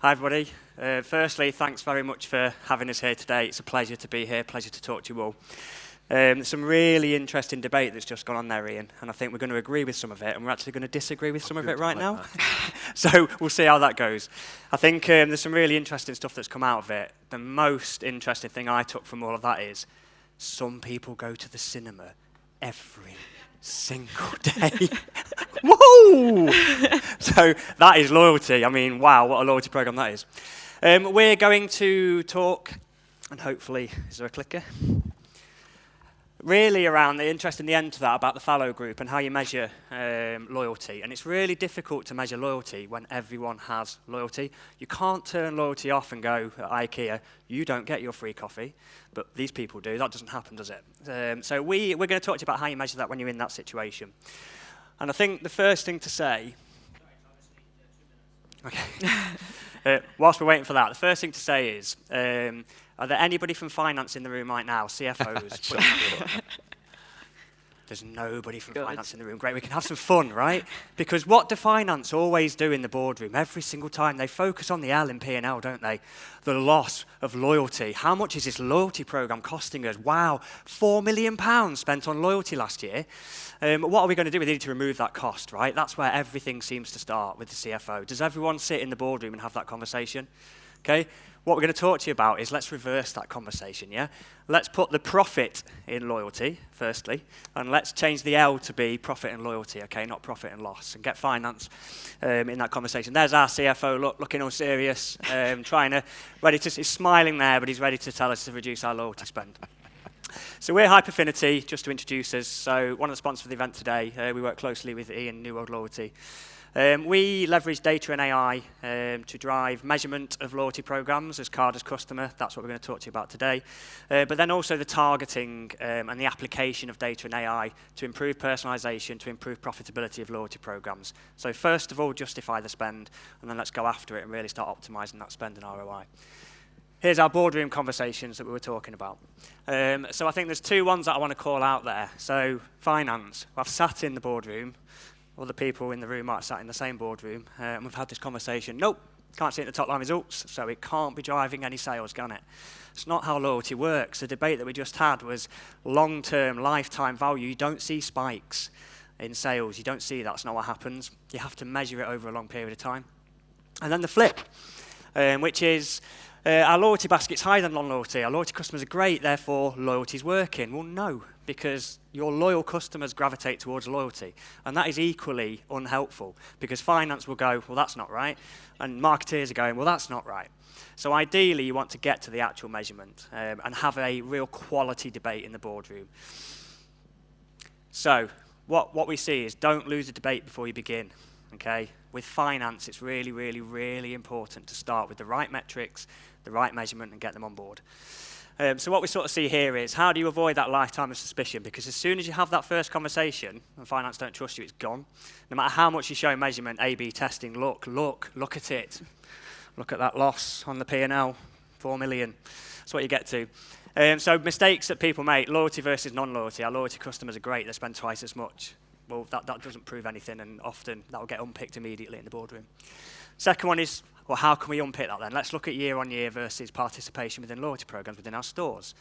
Hi, everybody. Firstly, thanks very much for having us here today. It's a pleasure to be here, pleasure to talk to you all. There's some really interesting debate that's just gone on there, Ian, and I think we're going to agree with some of it, and we're actually going to disagree with some of it right now. So we'll see how that goes. I think there's some really interesting stuff that's come out of it. The most interesting thing I took from all of that is some people go to the cinema every single day. Whoa! So that is loyalty. I mean, wow, what a loyalty program that is. We're going to talk, and hopefully, is there a clicker? Really around the interest in the end to that about the fallow group and how you measure loyalty. And it's really difficult to measure loyalty when everyone has loyalty. You can't turn loyalty off and go at IKEA, you don't get your free coffee, but these people do. That doesn't happen, does it? So we're going to talk to you about how you measure that when you're in that situation. And I think the first thing to say... Okay. Whilst we're waiting for that, the first thing to say is... are there anybody from finance in the room right now? CFOs? There's nobody from finance in the room. Great, we can have some fun, right? Because what do finance always do in the boardroom? Every single time they focus on the L in P&L, don't they? The loss of loyalty. How much is this loyalty program costing us? Wow, £4 million spent on loyalty last year. What are we going to do? We need to remove that cost, right? That's where everything seems to start with the CFO. Does everyone sit in the boardroom and have that conversation? Okay. What we're going to talk to you about is let's reverse that conversation, yeah? Let's put the profit in loyalty, firstly, and let's change the L to be profit and loyalty, okay, not profit and loss, and get finance in that conversation. There's our CFO looking all serious, he's smiling there, but he's ready to tell us to reduce our loyalty spend. So we're Hyperfinity, just to introduce us. So one of the sponsors of the event today, we work closely with Ian, New World Loyalty. We leverage data and AI to drive measurement of loyalty programs as card as customer. That's what we're going to talk to you about today. But then also the targeting and the application of data and AI to improve personalization, to improve profitability of loyalty programs. So first of all, justify the spend, and then let's go after it and really start optimizing that spend and ROI. Here's our boardroom conversations that we were talking about. So I think there's two ones that I want to call out there. So finance. I've sat in the boardroom. Other people in the room might have sat in the same boardroom, and we've had this conversation. Nope, can't see it in the top line results, so it can't be driving any sales, can it? It's not how loyalty works. The debate that we just had was long-term, lifetime value. You don't see spikes in sales. You don't see that. That's not what happens. You have to measure it over a long period of time. And then the flip, which is our loyalty basket's higher than non-loyalty. Our loyalty customers are great, therefore loyalty's working. Well, no, because your loyal customers gravitate towards loyalty. And that is equally unhelpful because finance will go, well, that's not right. And marketeers are going, well, that's not right. So ideally, you want to get to the actual measurement and have a real quality debate in the boardroom. So what we see is don't lose the debate before you begin. Okay? With finance, it's really, really, really important to start with the right metrics, the right measurement, and get them on board. So what we sort of see here is how do you avoid that lifetime of suspicion? Because as soon as you have that first conversation and finance don't trust you, it's gone. No matter how much you show measurement, A/B testing, look at it. Look at that loss on the P&L, 4 million. That's what you get to. So mistakes that people make, loyalty versus non-loyalty. Our loyalty customers are great, they spend twice as much. Well, that doesn't prove anything, and often that will get unpicked immediately in the boardroom. Second one is, well, how can we unpick that then? Let's look at year-on-year versus participation within loyalty programs within our stores.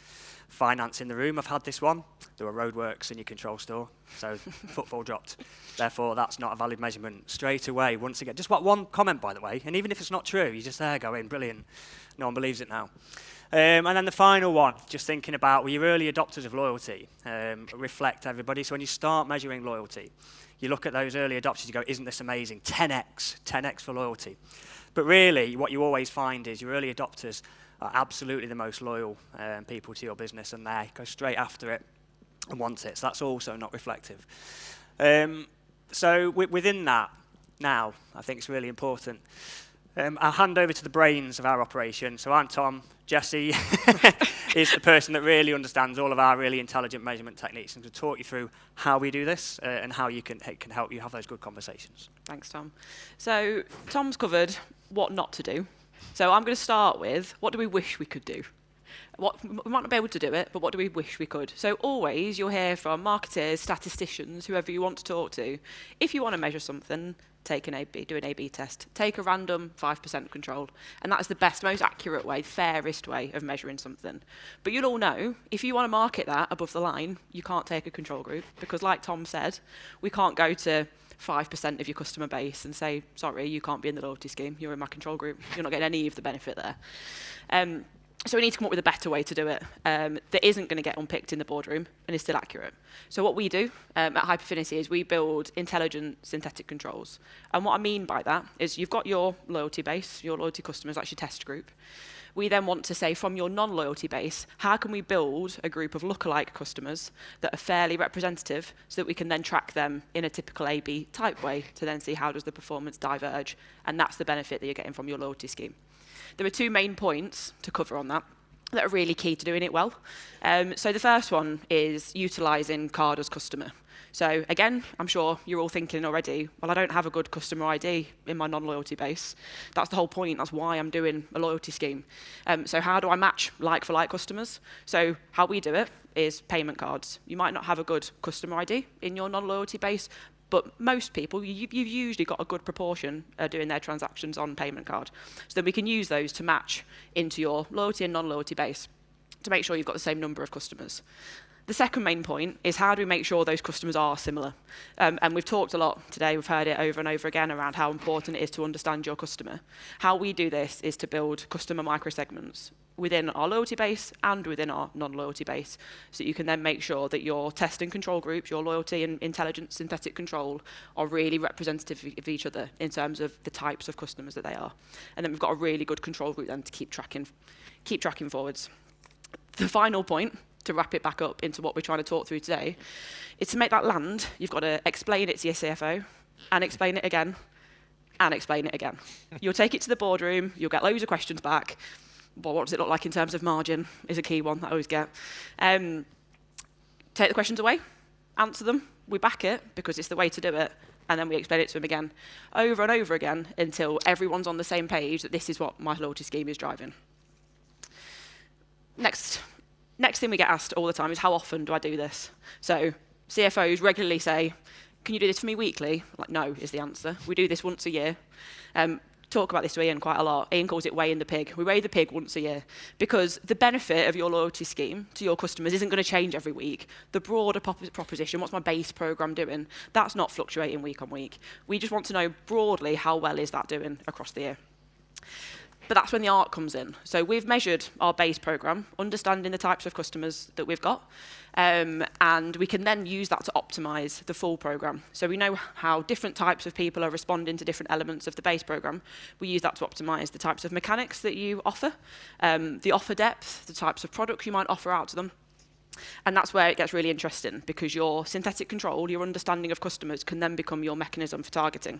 Finance in the room, I've had this one. There were roadworks in your control store, so footfall dropped. Therefore, that's not a valid measurement. Straight away, once again, just one comment, by the way, and even if it's not true, you're just there going, brilliant. No one believes it now. And then the final one, just thinking about, well, your early adopters of loyalty reflect everybody. So when you start measuring loyalty, you look at those early adopters, you go, isn't this amazing? 10x for loyalty. But really, what you always find is your early adopters are absolutely the most loyal people to your business, and they go straight after it and want it. So that's also not reflective. So within that, now, I think it's really important. I'll hand over to the brains of our operation. So I'm Tom. Jesse is the person that really understands all of our really intelligent measurement techniques and to talk you through how we do this and how it can help you have those good conversations. Thanks, Tom. So Tom's covered what not to do. So I'm going to start with what do we wish we could do? We might not be able to do it, but what do we wish we could? So always you'll hear from marketers, statisticians, whoever you want to talk to. If you want to measure something, take an A/B, do an A/B test. Take a random 5% control. And that is the best, most accurate way, fairest way of measuring something. But you'll all know, if you want to market that above the line, you can't take a control group. Because like Tom said, we can't go to 5% of your customer base and say, sorry, you can't be in the loyalty scheme. You're in my control group. You're not getting any of the benefit there. So we need to come up with a better way to do it that isn't going to get unpicked in the boardroom and is still accurate. So what we do at Hyperfinity is we build intelligent synthetic controls. And what I mean by that is you've got your loyalty base, your loyalty customers, that's your test group. We then want to say from your non-loyalty base, how can we build a group of lookalike customers that are fairly representative so that we can then track them in a typical A/B type way to then see how does the performance diverge. And that's the benefit that you're getting from your loyalty scheme. There are two main points to cover on that are really key to doing it well. So the first one is utilising card as customer. So again, I'm sure you're all thinking already, well, I don't have a good customer ID in my non-loyalty base. That's the whole point. That's why I'm doing a loyalty scheme. So how do I match like-for-like customers? So how we do it is payment cards. You might not have a good customer ID in your non-loyalty base, but most people, you've usually got a good proportion doing their transactions on payment card. So then we can use those to match into your loyalty and non-loyalty base to make sure you've got the same number of customers. The second main point is how do we make sure those customers are similar? And we've talked a lot today, we've heard it over and over again around how important it is to understand your customer. How we do this is to build customer microsegments within our loyalty base and within our non-loyalty base, so you can then make sure that your test and control groups, your loyalty and intelligent synthetic control, are really representative of each other in terms of the types of customers that they are. And then we've got a really good control group then to keep tracking forwards. The final point, to wrap it back up into what we're trying to talk through today, is to make that land, you've got to explain it to your CFO, and explain it again, and explain it again. You'll take it to the boardroom, you'll get loads of questions back. Well, what does it look like in terms of margin is a key one that I always get. Take the questions away, answer them, we back it because it's the way to do it, and then we explain it to them again, over and over again, until everyone's on the same page that this is what my loyalty scheme is driving. Next thing we get asked all the time is how often do I do this? So CFOs regularly say, can you do this for me weekly? Like, no, is the answer. We do this once a year. Talk about this to Ian quite a lot. Ian calls it weighing the pig. We weigh the pig once a year because the benefit of your loyalty scheme to your customers isn't going to change every week. The broader proposition, what's my base program doing, that's not fluctuating week on week. We just want to know broadly how well is that doing across the year. But that's when the art comes in. So we've measured our base program, understanding the types of customers that we've got, and we can then use that to optimize the full program. So we know how different types of people are responding to different elements of the base program. We use that to optimize the types of mechanics that you offer, the offer depth, the types of products you might offer out to them. And that's where it gets really interesting, because your synthetic control, your understanding of customers, can then become your mechanism for targeting.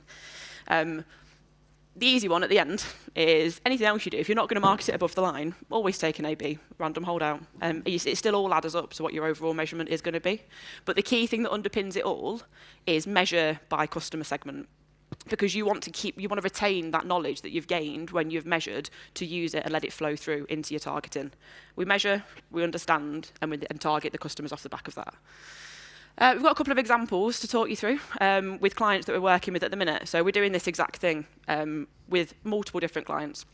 The easy one at the end is anything else you do, if you're not going to market it above the line, always take an A/B, random holdout. It still all adds up to what your overall measurement is going to be. But the key thing that underpins it all is measure by customer segment, because you want to retain that knowledge that you've gained when you've measured to use it and let it flow through into your targeting. We measure, we understand, and target the customers off the back of that. We've got a couple of examples to talk you through with clients that we're working with at the minute. So we're doing this exact thing with multiple different clients,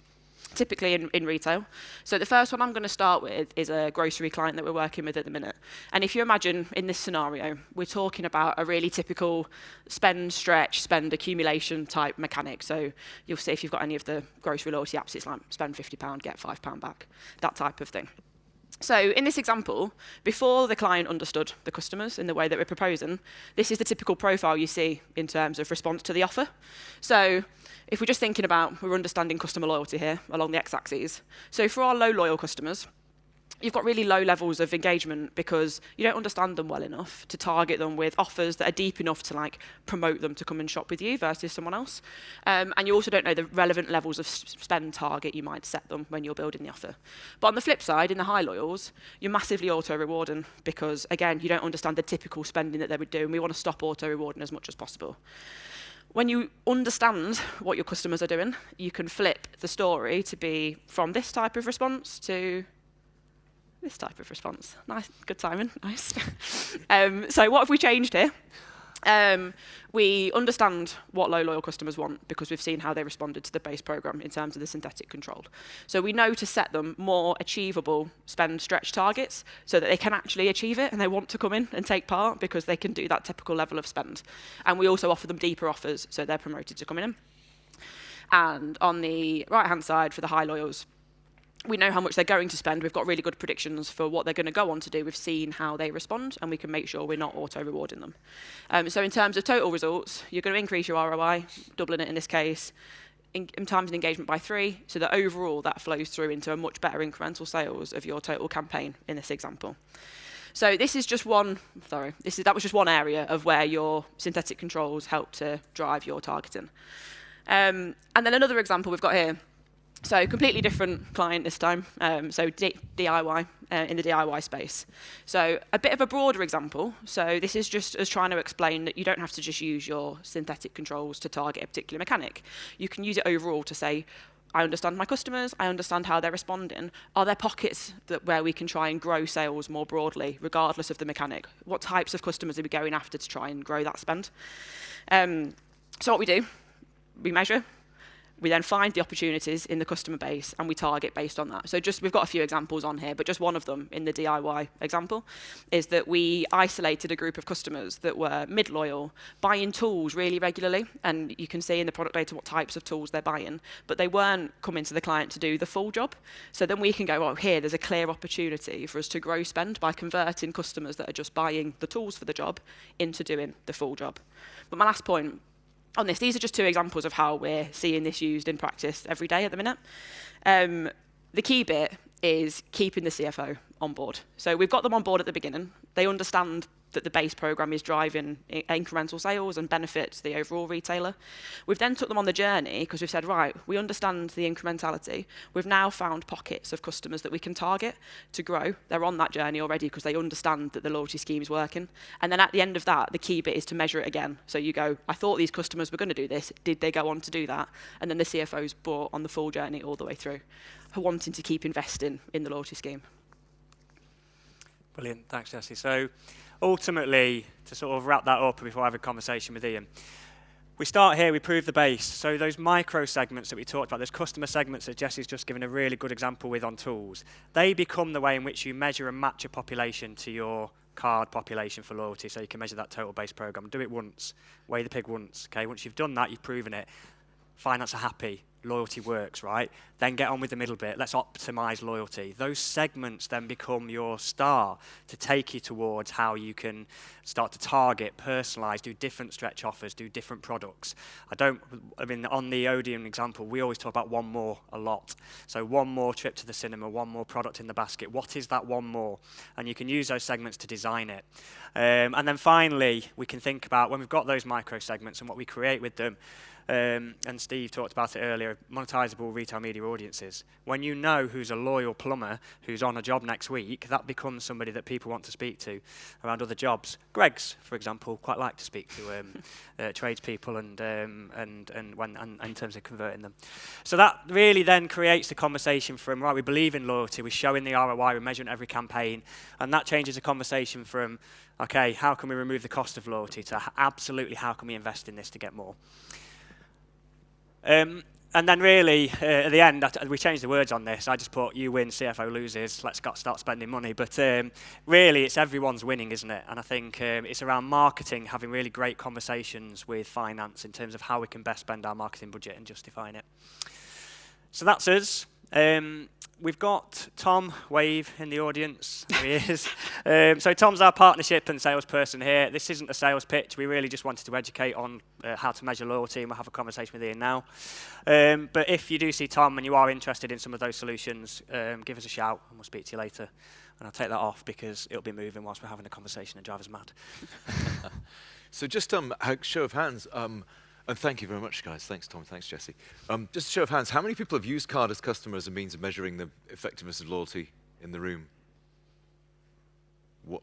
typically in retail. So the first one I'm going to start with is a grocery client that we're working with at the minute. And if you imagine in this scenario, we're talking about a really typical spend, stretch, spend accumulation type mechanic. So you'll see if you've got any of the grocery loyalty apps, it's like spend £50, get £5 back, that type of thing. So in this example, before the client understood the customers in the way that we're proposing, this is the typical profile you see in terms of response to the offer. So if we're just thinking about, we're understanding customer loyalty here along the x-axis. So for our low loyal customers, you've got really low levels of engagement because you don't understand them well enough to target them with offers that are deep enough to promote them to come and shop with you versus someone else. And you also don't know the relevant levels of spend target you might set them when you're building the offer. But on the flip side, in the high loyals, you're massively auto-rewarding because, again, you don't understand the typical spending that they would do, and we want to stop auto-rewarding as much as possible. When you understand what your customers are doing, you can flip the story to be from this type of response to this type of response. Nice, good Simon, nice. So what have we changed here? We understand what loyal customers want because we've seen how they responded to the base program in terms of the synthetic control. So we know to set them more achievable spend stretch targets so that they can actually achieve it and they want to come in and take part because they can do that typical level of spend. And we also offer them deeper offers so they're promoted to coming in. And on the right-hand side for the high loyals, we know how much they're going to spend. We've got really good predictions for what they're going to go on to do. We've seen how they respond, and we can make sure we're not auto-rewarding them. So in terms of total results, you're going to increase your ROI, doubling it in this case, in times and engagement by 3, so that overall that flows through into a much better incremental sales of your total campaign in this example. So this is just that was just one area of where your synthetic controls help to drive your targeting. And then another example we've got here. So completely different client this time, so DIY, in the DIY space. So a bit of a broader example. So this is just us trying to explain that you don't have to just use your synthetic controls to target a particular mechanic. You can use it overall to say, I understand my customers, I understand how they're responding. Are there pockets where we can try and grow sales more broadly, regardless of the mechanic? What types of customers are we going after to try and grow that spend? So what we do, we measure. We then find the opportunities in the customer base and we target based on that. So we've got a few examples on here, but just one of them in the DIY example is that we isolated a group of customers that were mid-loyal, buying tools really regularly. And you can see in the product data what types of tools they're buying, but they weren't coming to the client to do the full job. So then we can go, oh, here, there's a clear opportunity for us to grow spend by converting customers that are just buying the tools for the job into doing the full job. But my last point on this, these are just 2 examples of how we're seeing this used in practice every day at the minute. The key bit is keeping the CFO on board. So we've got them on board at the beginning. They understand that the base program is driving incremental sales and benefits the overall retailer. We've then took them on the journey because we've said, right, we understand the incrementality. We've now found pockets of customers that we can target to grow. They're on that journey already because they understand that the loyalty scheme is working. And then at the end of that, the key bit is to measure it again. So you go, I thought these customers were going to do this. Did they go on to do that? And then the CFO's brought on the full journey all the way through, wanting to keep investing in the loyalty scheme. Brilliant. Thanks, Jesse. So ultimately, to sort of wrap that up before I have a conversation with Ian, we start here, we prove the base. So those micro segments that we talked about, those customer segments that Jesse's just given a really good example with on tools, they become the way in which you measure and match a population to your card population for loyalty. So you can measure that total base program. Do it once, weigh the pig once. Okay, once you've done that, you've proven it. Finance are happy. Loyalty works, right? Then get on with the middle bit. Let's optimize loyalty. Those segments then become your star to take you towards how you can start to target, personalize, do different stretch offers, do different products. I mean, on the Odeon example, we always talk about one more a lot. So one more trip to the cinema, one more product in the basket. What is that one more? And you can use those segments to design it. And then finally, we can think about when we've got those micro segments and what we create with them. And Steve talked about it earlier, monetizable retail media audiences. When you know who's a loyal plumber who's on a job next week, that becomes somebody that people want to speak to around other jobs. Greg's, for example, quite like to speak to tradespeople and in terms of converting them. So that really then creates the conversation from, right, we believe in loyalty, we're showing the ROI, we're measuring every campaign, and that changes the conversation from, okay, how can we remove the cost of loyalty to absolutely how can we invest in this to get more? And then really, at the end, we changed the words on this. I just put, you win, CFO loses, let's start spending money. But really, it's everyone's winning, isn't it? And I think it's around marketing, having really great conversations with finance in terms of how we can best spend our marketing budget and justifying it. So that's us. We've got Tom Wave in the audience. There he is. So Tom's our partnership and salesperson here. This isn't a sales pitch. We really just wanted to educate on how to measure loyalty, and we'll have a conversation with Ian now. But if you do see Tom and you are interested in some of those solutions, give us a shout and we'll speak to you later. And I'll take that off because it'll be moving whilst we're having a conversation and drive us mad. So just a show of hands. And thank you very much, guys. Thanks, Tom. Thanks, Jesse. Just a show of hands. How many people have used card as customer as a means of measuring the effectiveness of loyalty in the room?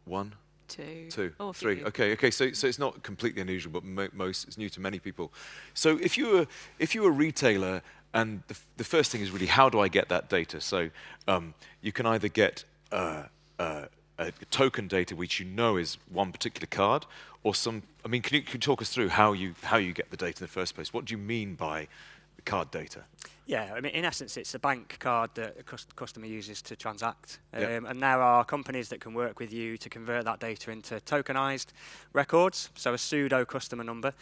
One? Two. Oh, three. Okay. So it's not completely unusual, but it's new to many people. So if you're a retailer, and the first thing is really how do I get that data? So you can either get token data which you know is one particular card, or some? I mean, can you talk us through how you get the data in the first place? What do you mean by the card data? Yeah, I mean, in essence, it's a bank card that a customer uses to transact. Yeah. And there are companies that can work with you to convert that data into tokenized records, so a pseudo customer number.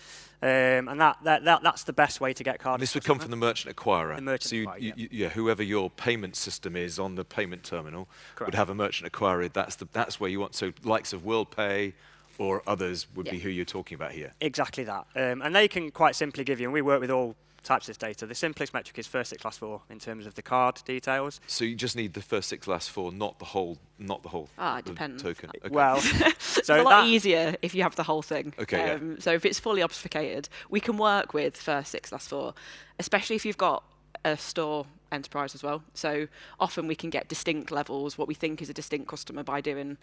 And that's the best way to get card. And this would come from the merchant acquirer. The merchant so acquirer, yeah, whoever your payment system is on the payment terminal Correct. would have a merchant acquirer. That's where you want. So likes of WorldPay or others would be who you're talking about here. Exactly that. And they can quite simply give you, and we work with all types of this data. The simplest metric is first 6, last 4 in terms of the card details. So you just need the first 6, last 4, not the whole It depends. token. Okay. Well, It's so a lot easier if you have the whole thing. Okay, So if it's fully obfuscated, we can work with first 6, last 4, especially if you've got a store enterprise as well. So often we can get distinct levels, what we think is a distinct customer, by doing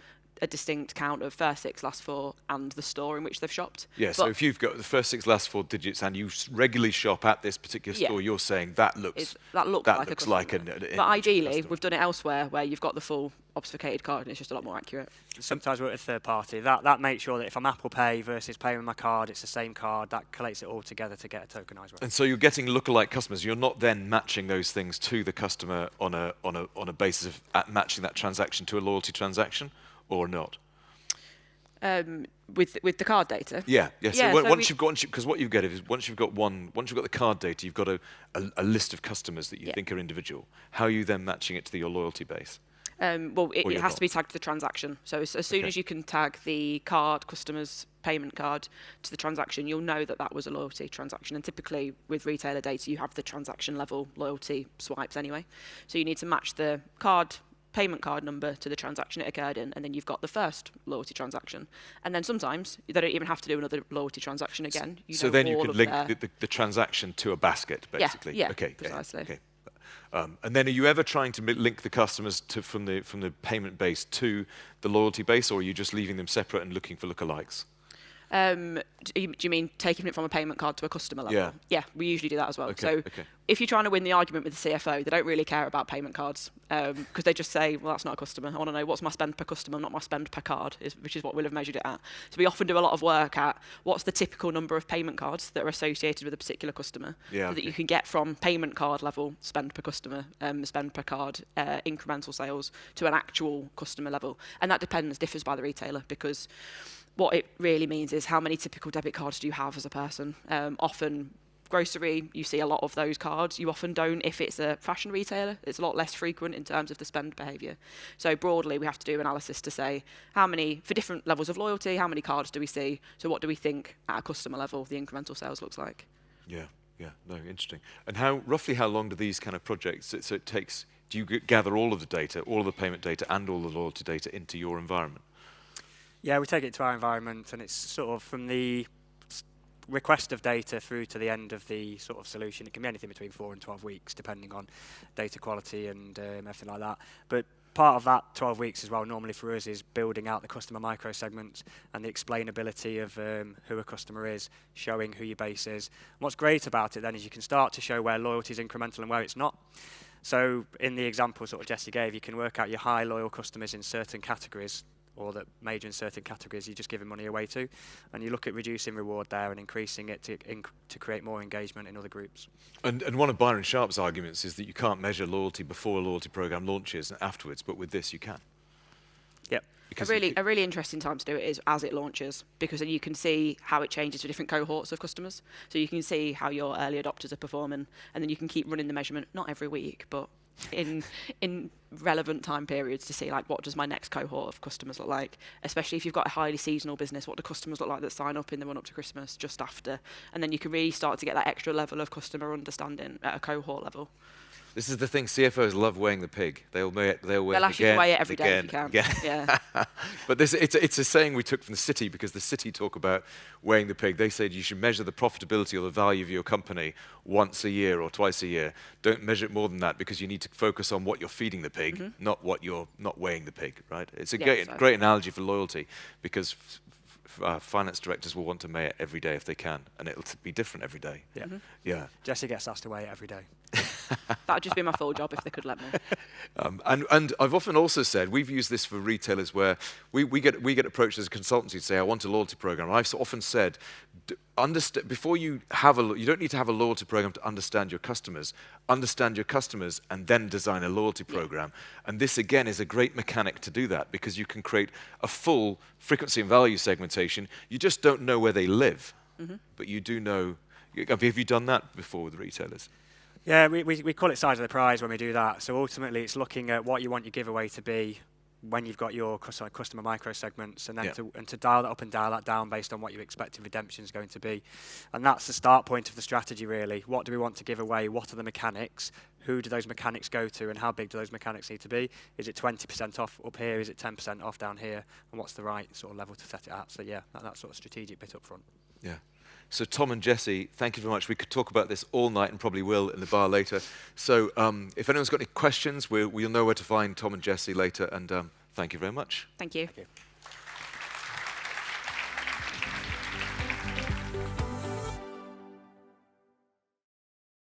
a distinct count of first 6, last 4, and the store in which they've shopped. Yeah, so if you've got the first 6, last 4 digits and you regularly shop at this particular store, you're saying that looks like an but ideally, we've done it elsewhere where you've got the full obfuscated card and it's just a lot more accurate. Sometimes we're at a third party. That makes sure that if I'm Apple Pay versus paying with my card, it's the same card. That collates it all together to get a tokenized record. And so you're getting lookalike customers. You're not then matching those things to the customer on a basis of matching that transaction to a loyalty transaction, or not. With the card data. Yeah. So so once you've got, because what you get is once you've got the card data, you've got a list of customers that you think are individual. How are you then matching it to your loyalty base? It has to be tagged to the transaction. So as soon as you can tag the customer's payment card to the transaction, you'll know that was a loyalty transaction. And typically with retailer data, you have the transaction level loyalty swipes anyway. So you need to match the payment card number to the transaction it occurred in, and then you've got the first loyalty transaction. And then sometimes they don't even have to do another loyalty transaction again. So then you can link the transaction to a basket, basically. Yeah, okay, precisely. Okay. And then are you ever trying to link the customers from the payment base to the loyalty base, or are you just leaving them separate and looking for lookalikes? Do you mean taking it from a payment card to a customer level? Yeah, we usually do that as well. Okay, if you're trying to win the argument with the CFO, they don't really care about payment cards because they just say, well, that's not a customer. I want to know what's my spend per customer, not my spend per card, which is what we'll have measured it at. So we often do a lot of work at what's the typical number of payment cards that are associated with a particular customer, so that you can get from payment card level spend per customer, spend per card, incremental sales to an actual customer level. And that differs by the retailer, because what it really means is how many typical debit cards do you have as a person. Often grocery, you see a lot of those cards. You often don't if it's a fashion retailer. It's a lot less frequent in terms of the spend behaviour. So broadly, we have to do analysis to say for different levels of loyalty, how many cards do we see? So what do we think at a customer level the incremental sales looks like? Yeah, no, interesting. And roughly how long do these kind of projects, so it takes, do you gather all of the data, all of the payment data and all the loyalty data into your environment? Yeah, we take it to our environment, and it's sort of from the request of data through to the end of the sort of solution. It can be anything between 4 and 12 weeks, depending on data quality and everything like that. But part of that 12 weeks as well, normally for us, is building out the customer micro segments and the explainability of who a customer is, showing who your base is. And what's great about it then is you can start to show where loyalty is incremental and where it's not. So in the example sort of Jesse gave, you can work out your high loyal customers in certain categories, or that major in certain categories you're just giving money away to, and you look at reducing reward there and increasing it to create more engagement in other groups. And one of Byron Sharp's arguments is that you can't measure loyalty before a loyalty program launches and afterwards, but with this you can. Yep. A really interesting time to do it is as it launches, because then you can see how it changes for different cohorts of customers. So you can see how your early adopters are performing, and then you can keep running the measurement, not every week, but in relevant time periods to see, like, what does my next cohort of customers look like, especially if you've got a highly seasonal business. What do customers look like that sign up in the run up to Christmas, just after? And then you can really start to get that extra level of customer understanding at a cohort level. This is the thing, CFOs love weighing the pig. They'll ask you to weigh it every day if you can. Yeah. But it's a saying we took from the City, because the City talk about weighing the pig. They said you should measure the profitability or the value of your company once a year or twice a year. Don't measure it more than that, because you need to focus on what you're feeding the pig, not what you're not weighing the pig, right? It's a great analogy for loyalty, because finance directors will want to weigh it every day if they can, and it'll be different every day. Yeah. Yeah. Jesse gets asked to weigh it every day. That would just be my full job if they could let me. And I've often also said, we've used this for retailers where we get approached as a consultancy to say, I want a loyalty program. I've often said, before you don't need to have a loyalty program to understand your customers, and then design a loyalty program. And this, again, is a great mechanic to do that, because you can create a full frequency and value segmentation. You just don't know where they live, but you do know. Have you done that before with retailers? Yeah, we call it size of the prize when we do that. So ultimately, it's looking at what you want your giveaway to be when you've got your customer micro segments, and then to dial that up and dial that down based on what your expected redemption is going to be. And that's the start point of the strategy, really. What do we want to give away? What are the mechanics? Who do those mechanics go to, and how big do those mechanics need to be? Is it 20% off up here? Is it 10% off down here? And what's the right sort of level to set it at? So yeah, that sort of strategic bit up front. Yeah. So Tom and Jesse, thank you very much. We could talk about this all night and probably will in the bar later. So if anyone's got any questions, we'll know where to find Tom and Jesse later. And thank you very much. Thank you. Thank you.